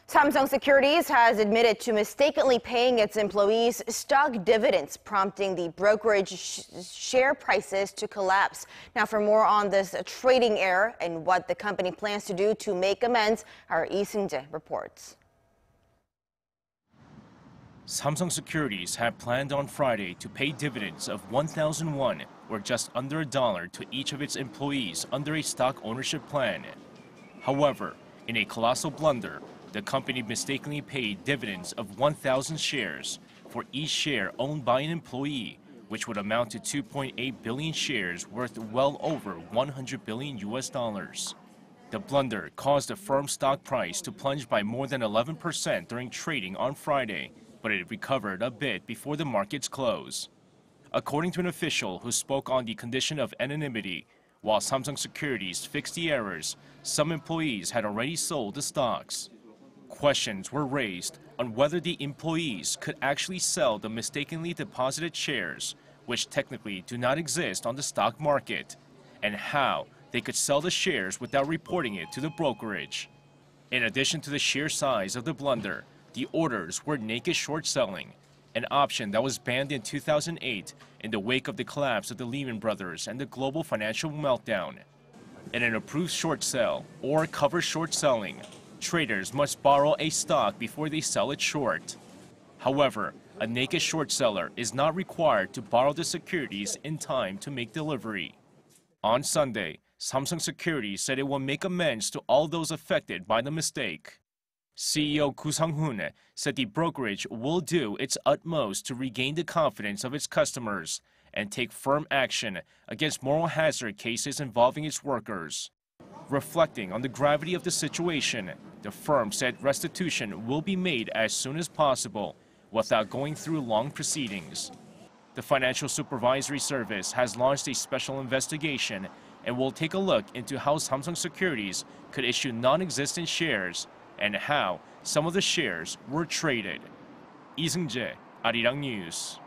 Samsung Securities has admitted to mistakenly paying its employees stock dividends, prompting the brokerage share prices to collapse. Now, for more on this trading error and what the company plans to do to make amends, our Seung-jae reports. Samsung Securities had planned on Friday to pay dividends of 1,000 won, or just under $1, to each of its employees under a stock ownership plan. However, in a colossal blunder, the company mistakenly paid dividends of 1,000 shares for each share owned by an employee, which would amount to 2.8 billion shares worth well over 100 billion US dollars. The blunder caused the firm's stock price to plunge by more than 11% during trading on Friday, but it recovered a bit before the market's close. According to an official who spoke on the condition of anonymity, while Samsung Securities fixed the errors, some employees had already sold the stocks. Questions were raised on whether the employees could actually sell the mistakenly deposited shares, which technically do not exist on the stock market, and how they could sell the shares without reporting it to the brokerage. In addition to the sheer size of the blunder, the orders were naked short selling, an option that was banned in 2008 in the wake of the collapse of the Lehman Brothers and the global financial meltdown. In an approved short sell, or cover short selling, traders must borrow a stock before they sell it short. However, a naked short seller is not required to borrow the securities in time to make delivery. On Sunday, Samsung Securities said it will make amends to all those affected by the mistake. CEO Koo Sang-hoon said the brokerage will do its utmost to regain the confidence of its customers and take firm action against moral hazard cases involving its workers. Reflecting on the gravity of the situation, the firm said restitution will be made as soon as possible without going through long proceedings. The Financial Supervisory Service has launched a special investigation and will take a look into how Samsung Securities could issue non-existent shares and how some of the shares were traded. Seung-jae, Arirang News.